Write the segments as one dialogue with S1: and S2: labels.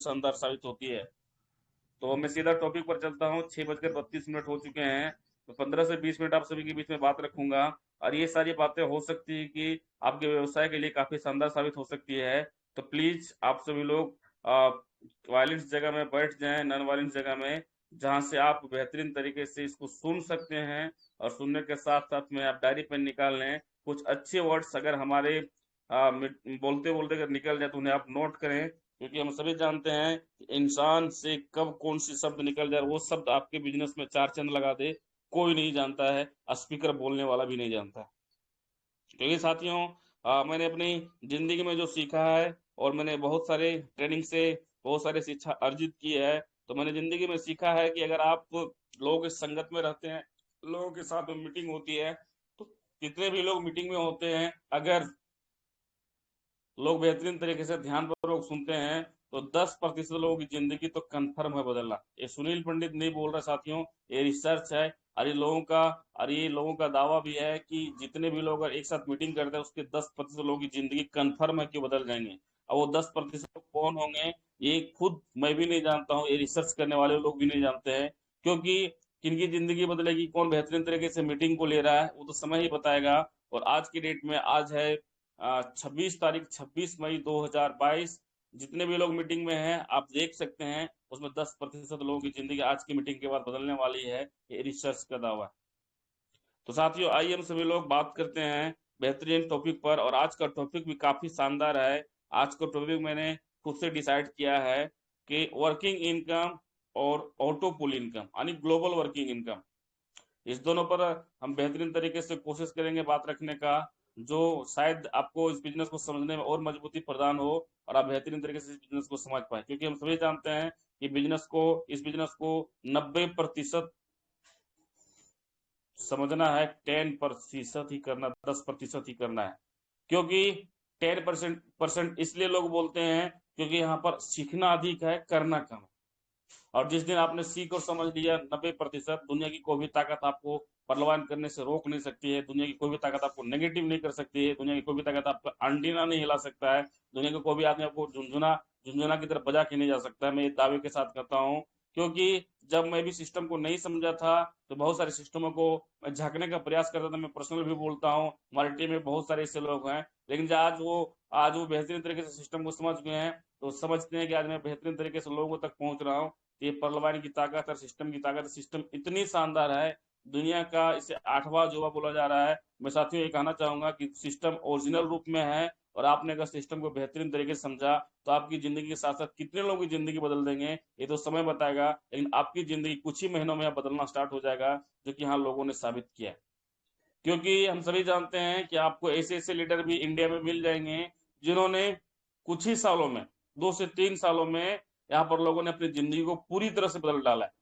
S1: शानदार साबित होती है। तो मैं सीधा टॉपिक पर चलता हूँ। 6:32 हो चुके हैं। तो 15 से 20 मिनट आप सभी के बीच में बात रखूंगा। और ये सारी बातें हो सकती है कि आपके व्यवसाय के लिए काफी शानदार साबित हो सकती है। तो प्लीज आप सभी लोग वायलेंस जगह में बैठ जाएं, नॉन वायलेंस जगह में, जहां से आप बेहतरीन तरीके से इसको सुन सकते हैं। और सुनने के साथ साथ में आप डायरी पेन निकाल लें। कुछ अच्छे वर्ड्स अगर हमारे बोलते बोलते अगर निकल जाए तो उन्हें आप नोट करें, क्योंकि हम सभी जानते हैं कि इंसान से कब कौन सी शब्द निकल जाए, वो शब्द आपके बिजनेस में चार चांद लगा दे, कोई नहीं जानता है। स्पीकर बोलने वाला भी नहीं जानता है। क्योंकि साथियों, मैंने अपनी जिंदगी में जो सीखा है, और मैंने बहुत सारे ट्रेनिंग से बहुत सारी शिक्षा अर्जित की है। तो मैंने जिंदगी में सीखा है कि अगर आप लोगों के संगत में रहते हैं, लोगों के साथ में मीटिंग होती है, तो कितने भी लोग मीटिंग में होते हैं, अगर लोग बेहतरीन तरीके से ध्यानपूर्वक सुनते हैं, तो 10% लोगों की जिंदगी तो कंफर्म है बदलना। ये सुनील पंडित नहीं बोल रहे साथियों, ये रिसर्च है। और ये लोगों का दावा भी है कि जितने भी लोग अगर एक साथ मीटिंग करते हैं, उसके 10% लोगों की जिंदगी कंफर्म है कि बदल जाएंगे। और वो 10% कौन होंगे, ये खुद मैं भी नहीं जानता हूँ, ये रिसर्च करने वाले लोग भी नहीं जानते हैं। क्योंकि किनकी जिंदगी बदलेगी, कौन बेहतरीन तरीके से मीटिंग को ले रहा है, वो तो समय ही बताएगा। और आज की डेट में, आज है 26 तारीख, 26 मई 2022। जितने भी लोग मीटिंग में हैं, आप देख सकते हैं उसमें 10% लोगों की जिंदगी आज की मीटिंग के बाद बदलने वाली है। ये रिसर्च का दावा है। तो साथियों, आइए हम सभी लोग बात करते हैं बेहतरीन टॉपिक पर। और आज का टॉपिक भी काफी शानदार है। आज का टॉपिक मैंने खुद से डिसाइड किया है कि वर्किंग इनकम और ऑटो पुल इनकम, यानी ग्लोबल वर्किंग इनकम, इस दोनों पर हम बेहतरीन तरीके से कोशिश करेंगे बात रखने का, जो शायद आपको इस बिजनेस को समझने में और मजबूती प्रदान हो, और आप बेहतरीन तरीके से इस बिजनेस को समझ पाए। क्योंकि हम सभी जानते हैं कि इस बिजनेस को 90% समझना है, 10% ही करना, 10% ही करना है। क्योंकि 10% इसलिए लोग बोलते हैं क्योंकि यहाँ पर सीखना अधिक है, करना कम है। और जिस दिन आपने सीख और समझ लिया 90%, दुनिया की कोई भी ताकत आपको पलायन करने से रोक नहीं सकती है। दुनिया की कोई भी ताकत आपको नेगेटिव नहीं कर सकती है। दुनिया की कोई भी ताकत आपका अंटीना नहीं हिला सकता है। दुनिया का कोई भी आदमी आपको झुंझुना झुंझुना की तरफ बजा के नहीं जा सकता है। मैं ये दावे के साथ कहता हूँ। क्योंकि जब मैं भी सिस्टम को नहीं समझा था, तो बहुत सारे सिस्टमों को मैं झांकने का प्रयास करता था। मैं पर्सनल भी बोलता हूँ, हमारी टीम में बहुत सारे ऐसे लोग हैं। लेकिन जो आज वो बेहतरीन तरीके से सिस्टम को समझ गए हैं, तो समझते हैं कि आज मैं बेहतरीन तरीके से लोगों तक पहुंच रहा हूँ। ये परलवान की ताकत और सिस्टम की ताकत, सिस्टम इतनी शानदार है, दुनिया का इसे 8वां अजूबा बोला जा रहा है। मैं साथियों ये कहना चाहूंगा कि सिस्टम ओरिजिनल रूप में है, और आपने अगर सिस्टम को बेहतरीन तरीके से समझा, तो आपकी जिंदगी के साथ साथ कितने लोगों की जिंदगी बदल देंगे ये तो समय बताएगा। लेकिन आपकी जिंदगी कुछ ही महीनों में बदलना स्टार्ट हो जाएगा, जो कि यहाँ लोगों ने साबित किया है। क्योंकि हम सभी जानते हैं कि आपको ऐसे ऐसे लीडर भी इंडिया में मिल जाएंगे, जिन्होंने कुछ ही सालों में, 2 से 3 सालों में, यहाँ पर लोगों ने अपनी जिंदगी को पूरी तरह से बदल डाला है।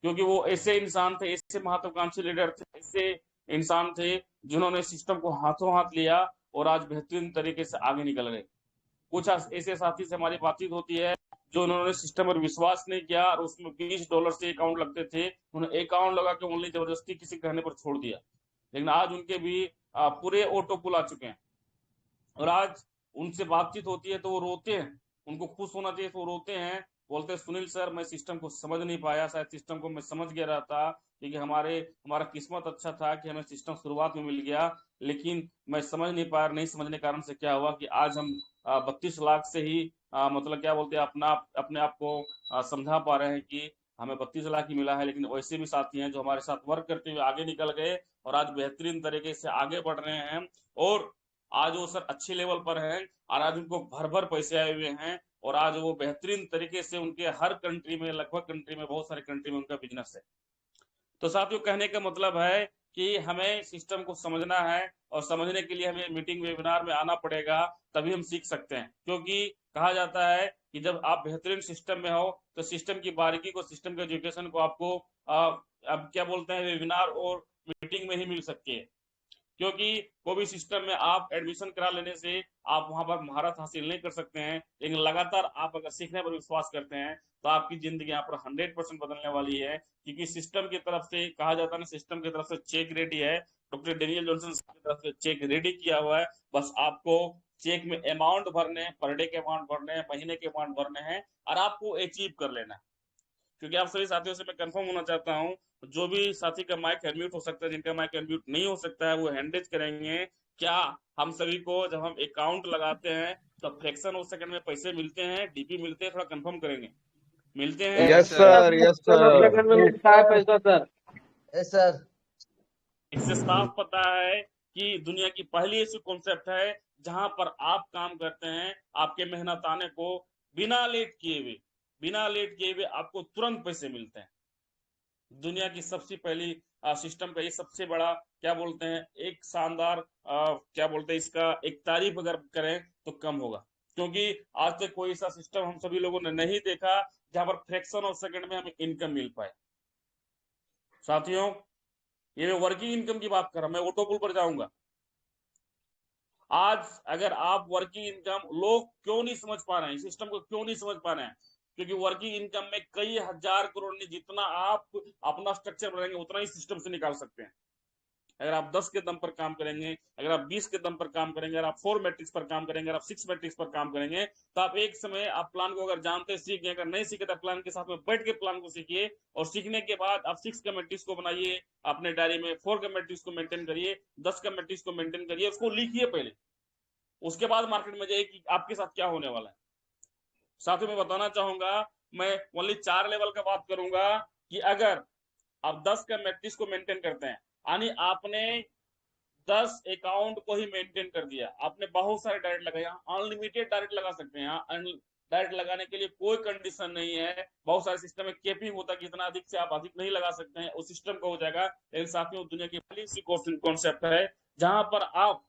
S1: क्योंकि वो ऐसे इंसान थे, ऐसे महत्वाकांक्षी लीडर थे, ऐसे इंसान थे जिन्होंने सिस्टम को हाथों हाथ लिया, और आज बेहतरीन तरीके से आगे निकल गए। कुछ ऐसे साथी से हमारी बातचीत होती है, जो उन्होंने सिस्टम पर विश्वास नहीं किया, और उसमें $20 से अकाउंट लगते थे, उन्होंने अकाउंट लगा के ओनली जबरदस्ती किसी कहने पर छोड़ दिया। लेकिन आज उनके भी पूरे ऑटो पुल आ चुके हैं। और आज उनसे बातचीत होती है तो वो रोते हैं। उनको खुश होना चाहिए तो वो रोते हैं, बोलते हैं सुनील सर, मैं सिस्टम को समझ नहीं पाया, शायद सिस्टम को मैं समझ गया रहा था, क्योंकि हमारा किस्मत अच्छा था कि हमें सिस्टम शुरुआत में मिल गया। लेकिन मैं समझ नहीं पाया, नहीं समझने के कारण से क्या हुआ कि आज हम 32 लाख से ही मतलब क्या बोलते हैं, अपने आप को समझा पा रहे हैं कि हमें 32 लाख ही मिला है। लेकिन वैसे भी साथी हैं जो हमारे साथ वर्क करते हुए आगे निकल गए, और आज बेहतरीन तरीके से आगे बढ़ रहे हैं। और आज वो सर अच्छे लेवल पर हैं, और आज उनको भर भर पैसे आए हुए हैं। और आज वो बेहतरीन तरीके से उनके हर कंट्री में, लगभग कंट्री में, बहुत सारे कंट्री में उनका बिजनेस है। तो साथियों, कहने का मतलब है कि हमें सिस्टम को समझना है, और समझने के लिए हमें मीटिंग वेबिनार में आना पड़ेगा, तभी हम सीख सकते हैं। क्योंकि कहा जाता है कि जब आप बेहतरीन सिस्टम में हो, तो सिस्टम की बारीकी को, सिस्टम के एजुकेशन को आपको अब क्या बोलते हैं, वेबिनार और मीटिंग में ही मिल सकती है। क्योंकि कोई भी सिस्टम में आप एडमिशन करा लेने से आप वहां पर महारत हासिल नहीं कर सकते हैं। लेकिन लगातार आप अगर सीखने पर विश्वास करते हैं, तो आपकी जिंदगी यहाँ पर 100% बदलने वाली है। क्योंकि सिस्टम की तरफ से कहा जाता है ना, सिस्टम की तरफ से चेक रेडी है। डॉक्टर डेनियल जॉनसन की तरफ से चेक रेडी किया हुआ है। बस आपको चेक में अमाउंट भरने हैं, पर डे के अमाउंट भरने हैं, महीने के अमाउंट भरने हैं, और आपको अचीव कर लेना है। क्योंकि आप सभी साथियों से मैं कंफर्म होना चाहता हूं, जो भी साथी का माइक अनम्यूट हो सकता है, जिनका माइक अनम्यूट नहीं हो सकता है, वो हैंडेज करेंगे। क्या हम सभी को जब हम अकाउंट लगाते हैं तो फ्रैक्शन ऑफ सेकंड में पैसे मिलते हैं, डीपी मिलते हैं? थोड़ा कंफर्म करेंगे, मिलते हैं?
S2: Yes sir, yes sir.
S3: Second में मिलता है पैसा सर।
S2: Yes sir.
S1: इससे साफ पता है कि दुनिया की पहली ऐसी कॉन्सेप्ट है जहां पर आप काम करते हैं, आपके मेहनताने को बिना लेट किए हुए आपको तुरंत पैसे मिलते हैं। दुनिया की सबसे पहली सिस्टम का ये सबसे बड़ा क्या बोलते हैं, एक शानदार क्या बोलते हैं इसका, एक तारीफ अगर करें तो कम होगा। क्योंकि आज तक कोई ऐसा सिस्टम हम सभी लोगों ने नहीं देखा जहां पर फ्रैक्शन ऑफ सेकंड में हमें इनकम मिल पाए। साथियों, ये मैं वर्किंग इनकम की बात कर रहा हूं, मैं ऑटोपुल पर जाऊंगा। आज अगर आप वर्किंग इनकम, लोग क्यों नहीं समझ पा रहे हैं, सिस्टम को क्यों नहीं समझ पा रहे हैं? क्योंकि वर्किंग इनकम में कई हजार करोड़ नहीं, जितना आप अपना स्ट्रक्चर बनाएंगे उतना ही सिस्टम से निकाल सकते हैं। अगर आप 10 के दम पर काम करेंगे, अगर आप 20 के दम पर काम करेंगे, अगर आप 4 मैट्रिक्स पर काम करेंगे, अगर आप 6 मैट्रिक्स पर काम करेंगे, तो आप एक समय आप प्लान को अगर जानते सीख गए, अगर नहीं सीखे तो प्लान के साथ में बैठ के प्लान को सीखिए, और सीखने के बाद आप 6 का मैट्रिक्स को बनाइए अपने डायरी में, 4 का मैट्रिक्स को मेंटेन करिए, 10 का मैट्रिक्स को मेंटेन करिए, उसको लिखिए पहले, उसके बाद मार्केट में जाइए कि आपके साथ क्या होने वाला है। साथियों, मैं बताना चाहूंगा, मैं ओनली 4 लेवल का बात करूंगा कि अगर आप 10 का मैट्रिक्स को मेंटेन करते हैं, यानी आपने 10 अकाउंट को ही मेंटेन कर दिया, आपने बहुत सारे डायरेक्ट लगाए, अनलिमिटेड डायरेक्ट लगा सकते हैं। डायरेक्ट लगाने के लिए कोई कंडीशन नहीं है, बहुत सारे सिस्टम में केपिंग होता है कि इतना अधिक से आप अधिक नहीं लगा सकते हैं, उस सिस्टम का हो जाएगा। लेकिन साथियों, दुनिया की पहली सी कॉन्सेप्ट है जहां पर आप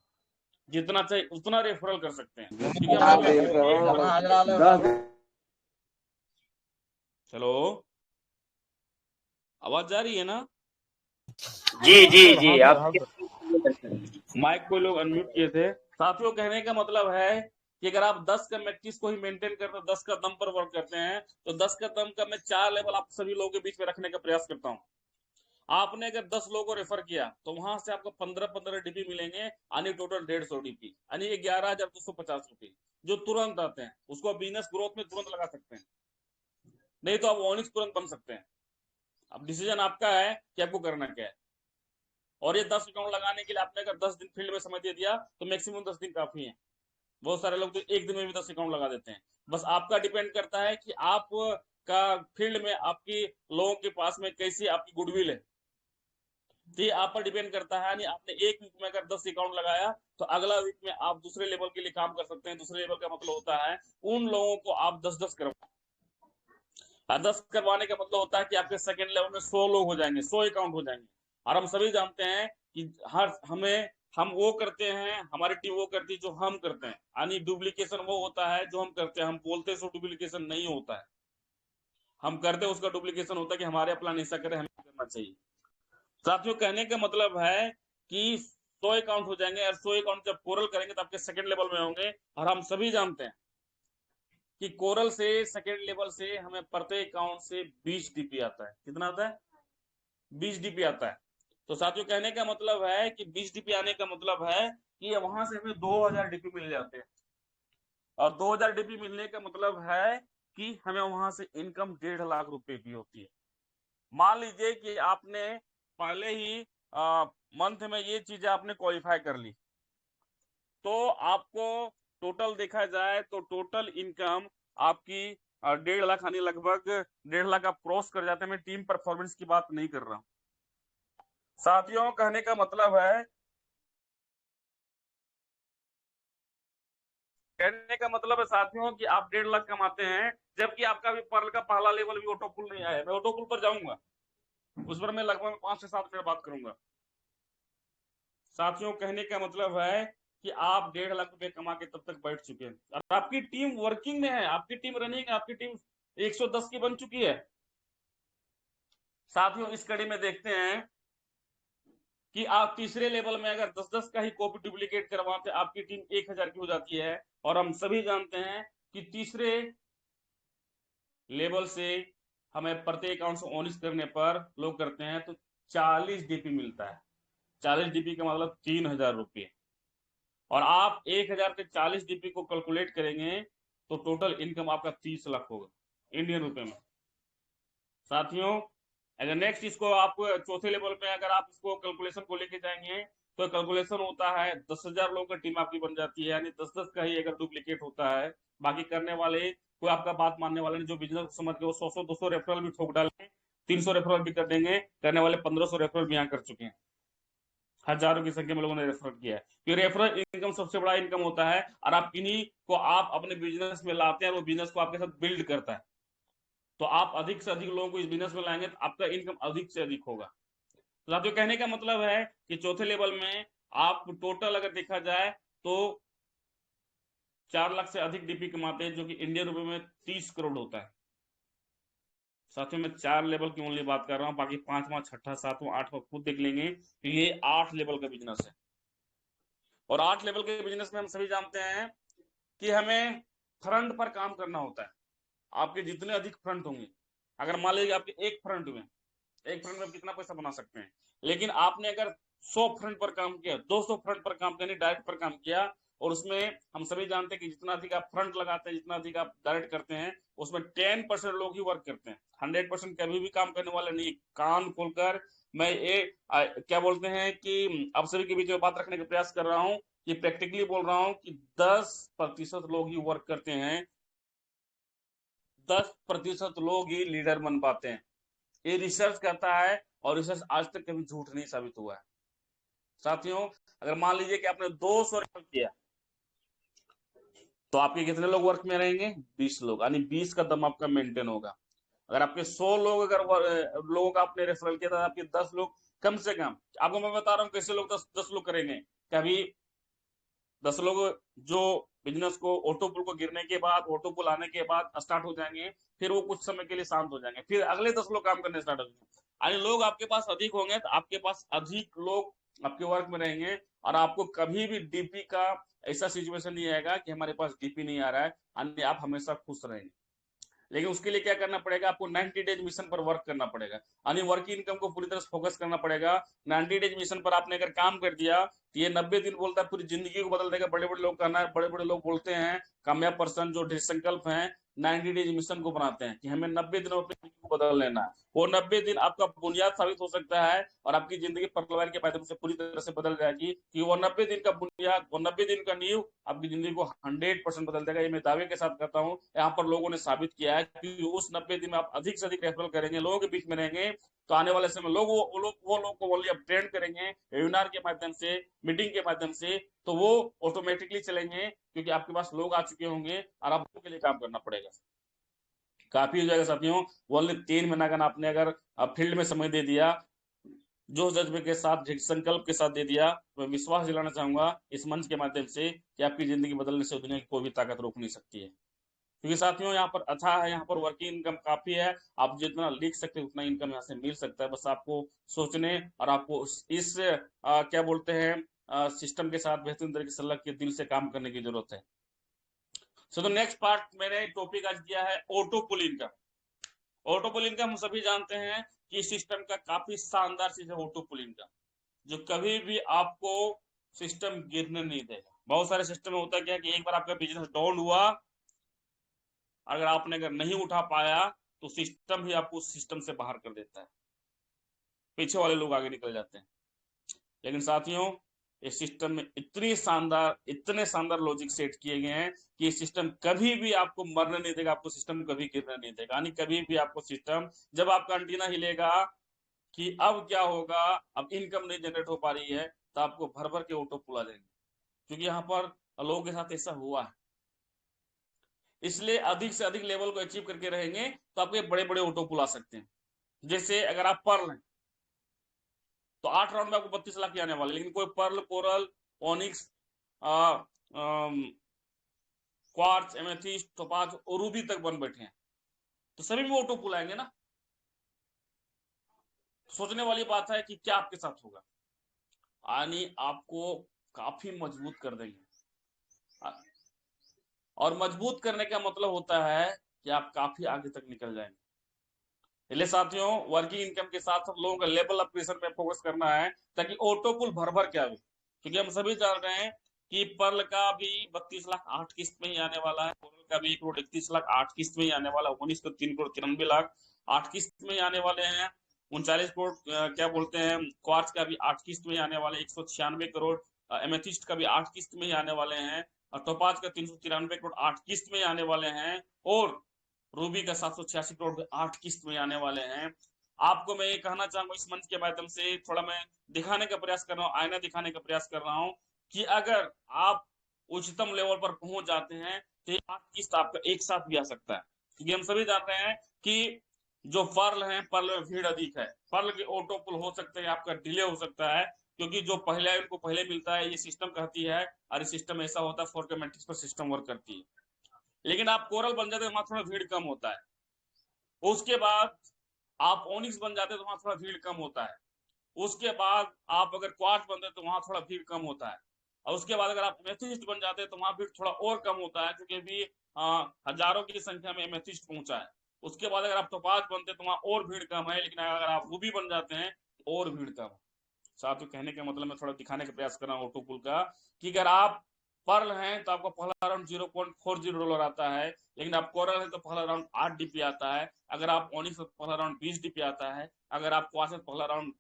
S1: जितना चाहिए उतना रेफरल कर सकते हैं। क्योंकि चलो, आवाज जा रही है ना?
S3: जी जी जी, आप
S1: माइक को लोग अनम्यूट किए थे। साथियों, कहने का मतलब है कि अगर आप 10 का मैट्रिक्स को ही मेंटेन करते हैं, 10 का दम पर वर्क करते हैं, तो 10 का दम का मैं 4 लेवल आप सभी लोगों के बीच में रखने का प्रयास करता हूं। आपने अगर 10 लोगों को रेफर किया तो वहां से आपको 15-15 डीपी मिलेंगे, यानी टोटल 150 डीपी, यानी 11,250 रुपये जो तुरंत आते हैं। उसको बिजनेस ग्रोथ में तुरंत लगा सकते हैं, नहीं तो आप ओनिक्स तुरंत बन सकते हैं। अब डिसीजन आपका है कि आपको करना क्या है। और ये 10 अकाउंट लगाने के लिए आपने अगर 10 दिन फील्ड में समय दे दिया तो मैक्सिमम 10 दिन काफी है। बहुत सारे लोग तो एक दिन में भी 10 अकाउंट लगा देते हैं। बस आपका डिपेंड करता है कि आप का फील्ड में आपकी लोगों के पास में कैसी आपकी गुडविल है, तो ये आप पर डिपेंड करता है। यानी आपने एक वीक में अगर 10 अकाउंट लगाया तो अगला वीक में आप दूसरे लेवल के लिए काम कर सकते हैं। दूसरे लेवल का मतलब होता है उन लोगों को आप 10-10 करवाएं। 10 करवाने का मतलब होता है कि आपके सेकंड लेवल में 100 लोग हो जाएंगे, 100 अकाउंट हो जाएंगे। और हम सभी जानते हैं कि हम वो करते हैं, हमारी टीम वो करती है जो हम करते हैं, यानी डुप्लीकेशन वो होता है जो हम करते हैं। हम बोलते हैं सो डुप्लीकेशन नहीं होता है, हम करते हैं उसका डुप्लीकेशन होता है कि हमारे प्लान ऐसा करें, हमें करना चाहिए। साथियों, कहने का मतलब है कि 100 अकाउंट हो जाएंगे, और 100 अकाउंट जब कोरल करेंगे तो आपके सेकंड लेवल में होंगे। और हम सभी जानते हैं कि कोरल से सेकेंड लेवल से हमें प्रत्येक अकाउंट से 20 डीपी आता है। कितना आता है? 20 डीपी आता है। तो साथियों, कहने का मतलब है कि 20 डीपी आने का मतलब है कि वहां से हमें 2000 डीपी मिल जाते हैं। और 2000 डीपी मिलने का मतलब है कि हमें वहां से इनकम 1.5 लाख रुपए की होती है। मान लीजिए कि आपने पहले ही मंथ में ये चीजें आपने क्वालिफाई कर ली, तो आपको टोटल देखा जाए तो टोटल इनकम आपकी 1.5 लाख, यानी लगभग 1.5 लाख आप क्रॉस कर जाते हैं। मैं टीम परफॉर्मेंस की बात नहीं कर रहा हूं। साथियों, कहने का मतलब है, साथियों कि आप 1.5 लाख कमाते हैं, जबकि आपका भी पर्ल का पहला लेवल भी ऑटोपुल नहीं आया है। मैं ऑटोपुल पर जाऊंगा, उस पर मैं लगभग 5 से 7 मिनट बात करूंगा। साथियों, कहने का मतलब है कि आप 1.5 लाख रुपए कमा के तब तक बैठ चुके हैं, और आपकी टीम वर्किंग में है, आपकी टीम रनिंग है, आपकी टीम 110 की बन चुकी है। साथियों, इस कड़ी में देखते हैं कि आप तीसरे लेवल में अगर 10-10 का ही कॉपी डुप्लीकेट करवाते, आपकी टीम 1000 की हो जाती है। और हम सभी जानते हैं कि तीसरे लेवल से हमें प्रत्येक अकाउंट से ऑनिस करने पर लोग करते हैं तो 40 डीपी मिलता है। 40 डीपी का मतलब 3000 रुपये। और आप 1000 के 40 डीपी को कैलकुलेट करेंगे तो टोटल इनकम आपका 30 लाख होगा इंडियन रुपए में। साथियों अगर नेक्स्ट इसको आप चौथे लेवल पे अगर आप इसको कैलकुलेशन को लेके जाएंगे तो कैलकुलेशन होता है 10,000 लोगों की टीम आपकी बन जाती है, यानी 10-10 का ही अगर डुप्लीकेट होता है। बाकी करने वाले कोई आपका बात मानने वाले नहीं, जो बिजनेस समझ के वो 100-200 रेफरल भी ठोक डालेंगे, 300 रेफरल भी कर देंगे। करने वाले 1500 रेफरल भी यहाँ कर चुके हैं, हजारों की संख्या में लोगों ने रेफर किया है। तो रेफरल इनकम सबसे बड़ा इनकम होता है, और आप इन्हीं को आप अपने बिजनेस में लाते हैं और वो बिजनेस को आपके साथ बिल्ड करता है। तो आप अधिक से अधिक लोगों को इस बिजनेस में लाएंगे तो आपका इनकम अधिक से अधिक होगा। तो साथियों कहने का मतलब है कि चौथे लेवल में आप टोटल अगर देखा जाए तो 4 लाख से अधिक डीपी कमाते हैं, जो कि इंडियन रुपए में 30 करोड़ होता है। साथियों मैं 4 लेवल की ओनली बात कर रहा हूँ, बाकी 5वां 6ठा 7वां 8वां खुद देख लेंगे। तो ये 8 लेवल का बिजनेस है, और 8 लेवल के बिजनेस में हम सभी जानते हैं कि हमें फ्रंट पर काम करना होता है। आपके जितने अधिक फ्रंट होंगे, अगर मान लीजिए आपके एक फ्रंट हुए, एक फ्रंट में आप कितना पैसा बना सकते हैं, लेकिन आपने अगर 100 फ्रंट पर काम किया, 200 फ्रंट पर काम किया, डायरेक्ट पर काम किया, और उसमें हम सभी जानते हैं कि जितना अधिक आप फ्रंट लगाते हैं, जितना अधिक आप डायरेक्ट करते हैं, उसमें 10% लोग ही वर्क करते हैं, 100% कभी भी काम करने वाले नहीं। कान खोलकर मैं ये क्या बोलते हैं कि आप सभी के बीच में बात रखने का प्रयास कर रहा हूँ, कि प्रैक्टिकली बोल रहा हूँ कि 10% लोग ही वर्क करते हैं, 10% लोग ही लीडर बन पाते हैं। ये रिसर्च करता है, और रिसर्च आज तक कभी झूठ नहीं साबित हुआ है। साथियों अगर मान लीजिए कि आपने 200 रेफर किया, तो आपके कितने लोग वर्क में रहेंगे? 20 लोग, यानी 20 का दम आपका मेंटेन होगा। अगर आपके 100 लोग अगर लोगों का आपने रेफरल किया था, आपके 10 लोग कम से कम, आपको मैं बता रहा हूँ कैसे लोग 10 लोग करेंगे। कभी 10 लोग जो बिजनेस को ऑटो पुल को गिरने के बाद, ऑटो पुल आने के बाद स्टार्ट हो जाएंगे, फिर वो कुछ समय के लिए शांत हो जाएंगे, फिर अगले 10 लोग काम करने स्टार्ट हो जाएंगे। यानी लोग आपके पास अधिक होंगे तो आपके पास अधिक लोग आपके वर्क में रहेंगे, और आपको कभी भी डीपी का ऐसा सिचुएशन नहीं आएगा कि हमारे पास डीपी नहीं आ रहा है, यानी आप हमेशा खुश रहेंगे। लेकिन उसके लिए क्या करना पड़ेगा? आपको 90 डेज मिशन पर वर्क करना पड़ेगा, यानी वर्क इनकम को पूरी तरह से फोकस करना पड़ेगा। 90 डेज मिशन पर आपने अगर काम कर दिया तो ये 90 दिन बोलता है पूरी जिंदगी को बदल देगा। बड़े बड़े लोग कहना है, बड़े बड़े लोग बोलते हैं, कामयाब पर्सन जो दृढ़ संकल्प है 90 डेज मिशन को बनाते हैं कि हमें 90 दिनों में अपनी जिंदगी को बदल लेना है। वो 90 दिन आपका बुनियाद साबित हो सकता है, और आपकी जिंदगी परिवार के माध्यम से पूरी तरह से बदल जाएगी, कि वो 90 दिन का बुनियाद, वो 90 दिन का नींव आपकी जिंदगी को 100% बदल देगा। ये मैं दावे के साथ कहता हूँ, यहाँ पर लोगों ने साबित किया है कि उस 90 दिन में आप अधिक से अधिक रेफरल करेंगे, लोगों के बीच में रहेंगे, तो आने वाले समय लोग वो लोग को ओनली अपडेट करेंगे वेबिनार के माध्यम से, मीटिंग के माध्यम से, तो वो ऑटोमेटिकली चलेंगे, क्योंकि आपके पास लोग आ चुके होंगे और आपको के लिए काम करना पड़ेगा। काफी हो जाएगा साथियों। वो ओनली 3 महीना का आपने अगर फील्ड में समय दे दिया, जो जज्बे के साथ, संकल्प के साथ दे दिया, मैं विश्वास दिलाना चाहूंगा इस मंच के माध्यम से कि आपकी जिंदगी बदलने से दुनिया की कोई भी ताकत रोक नहीं सकती है। क्योंकि साथियों यहाँ पर अच्छा है, यहाँ पर वर्किंग इनकम काफी है, आप जितना लिख सकते हैं उतना इनकम यहाँ से मिल सकता है। बस आपको सोचने और आपको इस क्या बोलते हैं सिस्टम के साथ बेहतरीन तरीके से लग के दिल से काम करने की जरूरत है। तो नेक्स्ट पार्ट मैंने टॉपिक आज दिया है ऑटो पुल इनकम। ऑटो पुल इनकम हम सभी जानते हैं कि सिस्टम का काफी शानदार चीज है ऑटो पुल इनकम, जो कभी भी आपको सिस्टम गिरने नहीं देगा। बहुत सारे सिस्टम में होता है क्या कि एक बार आपका बिजनेस डाउन हुआ, अगर आपने अगर नहीं उठा पाया तो सिस्टम ही आपको सिस्टम से बाहर कर देता है, पीछे वाले लोग आगे निकल जाते हैं। लेकिन साथियों इस सिस्टम में इतने शानदार लॉजिक सेट किए गए हैं कि ये सिस्टम कभी भी आपको मरने नहीं देगा, आपको सिस्टम कभी गिरने नहीं देगा। यानी कभी भी आपको सिस्टम, जब आपका एंटीना हिलेगा कि अब क्या होगा, अब इनकम नहीं जनरेट हो पा रही है, तो आपको भर भर के ऑटो पुल आ जाएंगे, क्योंकि यहाँ पर लोगों के साथ ऐसा हुआ है। इसलिए अधिक से अधिक लेवल को अचीव करके रहेंगे तो आपके बड़े बड़े ऑटो पुल आ सकते हैं। जैसे अगर आप पर्ल हैं तो 8 राउंड में आपको 32 लाख की आने वाले, लेकिन कोई pearl, coral, onyx, quartz, amethyst, topaz और रूबी तक बन बैठे हैं, तो सभी में ऑटो पुल आएंगे ना। सोचने वाली बात है कि क्या आपके साथ होगा, यानी आपको काफी मजबूत कर देंगे। और मजबूत करने का मतलब होता है कि आप काफी आगे तक निकल जाएंगे। इसलिए साथियों वर्किंग इनकम के साथ हम लोगों का लेवल अपग्रेडेशन पे फोकस करना है, ताकि ऑटो पुल भर भर के आवे। क्योंकि हम सभी जान रहे हैं कि पर्ल का भी 32 लाख 8 किस्त में ही आने वाला है, कोरल का भी 1 करोड़ 31 लाख 8 किस्त में ही आने वाला है, 19 तो 3 करोड़ 93 लाख 8 किस्त में ही आने वाले हैं। 39 करोड़ क्या बोलते हैं क्वार्ट्ज का भी 8 किस्त में ही आने वाले, 196 करोड़ एमेथिस्ट का भी 8 किस्त में ही आने वाले हैं, और टोपाज का 393 करोड़ 8 किस्त में ही आने वाले हैं, और रूबी का 786 करोड़ 8 किस्त में आने वाले हैं। आपको मैं ये कहना चाहूंगा इस मंच के माध्यम से, थोड़ा मैं दिखाने का प्रयास कर रहा हूँ, आईना दिखाने का प्रयास कर रहा हूँ कि अगर आप उच्चतम लेवल पर पहुंच जाते हैं तो ये 8 किस्त आपका एक साथ भी आ सकता है, क्योंकि हम सभी जानते हैं कि जो पर्ल है, पर्ल में भीड़ अधिक है, पर्ल के ऑटो पुल हो सकते हैं, आपका डिले हो सकता है, क्योंकि जो पहले है उनको पहले मिलता है, ये सिस्टम कहती है, और ये सिस्टम ऐसा होता है, 4K मैट्रिक्स पर सिस्टम वर्क करती है। लेकिन आप कोरल बन जाते हैं वहां थोड़ा भीड़ कम होता है, उसके बाद आप ओनिक्स बन जाते हैं तो वहां थोड़ा भीड़ कम होता है, उसके बाद आप अगर क्वार्ट्ज बनते हैं तो वहां थोड़ा भीड़ कम होता है, और उसके बाद अगर आप एमेथिस्ट बन जाते हैं तो वहां भीड़ थोड़ा और कम होता है, क्योंकि अभी हजारों की संख्या में एमेथिस्ट पहुंचा है। उसके बाद अगर आप टोपाज बनते हैं तो वहां और भीड़ कम है, लेकिन अगर आप रूबी बन जाते हैं और भीड़ कम है। साथियों, कहने का मतलब मैं थोड़ा दिखाने का प्रयास कर रहा हूँ ऑटोपुल का, कि अगर आप पर्ल हैं तो आपका पहला राउंड $0.40 आता है, लेकिन आप कोरल है तो पहला राउंड 8 डीपी आता है, अगर आप ओनिक्स तो पहला राउंड 20 डीपी आता है, अगर आप क्वार्ट्ज है पहला राउंड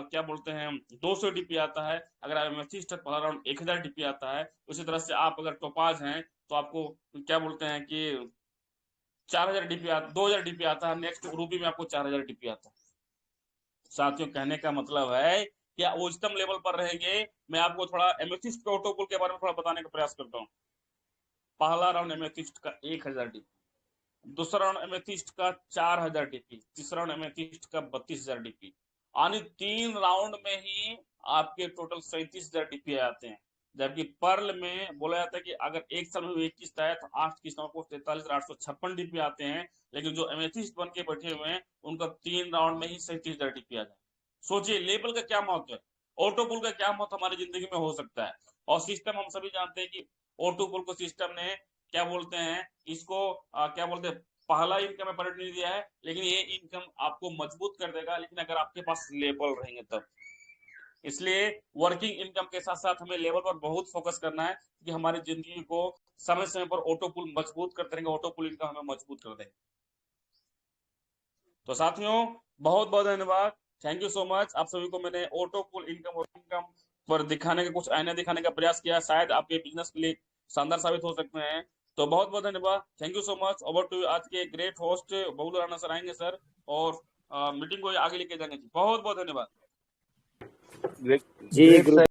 S1: क्या बोलते हैं 200 डीपी आता है, अगर आप एमेथिस्ट है पहला राउंड 1000 डीपी आता है। उसी तरह से आप अगर टोपाज हैं तो आपको क्या बोलते हैं कि 4000 डीपी 2000 डीपी आता है, नेक्स्ट रूबी में आपको 4000 डीपी आता है। साथियों, कहने का मतलब है कि उच्चतम लेवल पर रहेंगे। मैं आपको थोड़ा एमेथिस्ट प्रोटोकॉल के बारे में थोड़ा बताने का प्रयास करता हूँ। पहला राउंड एमेथिस्ट का 1000 डीपी, दूसरा राउंड एमेथिस्ट का 4000 डीपी, तीसरा राउंड एमेथिस्ट का 32000 डीपी, यानी 3 राउंड में ही आपके टोटल 37,000 डीपी आते हैं। जबकि पर्ल में बोला जाता है कि अगर एक साल में 1 किस्त आया तो 8 किस्तों को 43,856 डीपी आते हैं, लेकिन जो एमेथिस्ट बन के बैठे हुए हैं उनका 3 राउंड में ही 37,000 डीपी आ जाए। सोचिए लेवल का क्या महत्व है, ऑटोपुल का क्या महत्व हमारी जिंदगी में हो सकता है। और सिस्टम हम सभी जानते हैं कि ऑटोपुल को सिस्टम ने क्या बोलते हैं इसको क्या बोलते हैं पहला इनकम में परिणत नहीं दिया है, लेकिन ये इनकम आपको मजबूत कर देगा, लेकिन अगर आपके पास लेवल रहेंगे तब। इसलिए वर्किंग इनकम के साथ साथ हमें लेवल पर बहुत फोकस करना है, कि हमारी जिंदगी को समय समय पर ऑटोपुल मजबूत करते रहेंगे, ऑटोपुल इनकम हमें मजबूत कर देंगे। तो साथियों, बहुत बहुत धन्यवाद, थैंक यू सो मच। आप सभी को मैंने ऑटोपुल इनकम और इनकम पर दिखाने का कुछ आईना दिखाने का प्रयास किया, शायद आपके बिजनेस के लिए शानदार साबित हो सकते हैं। तो बहुत बहुत धन्यवाद, thank you so much. Over to आज के great host Bablu Rana sir आएंगे सर, और मीटिंग को आगे लेके जाएंगे। बहुत बहुत धन्यवाद
S3: जी।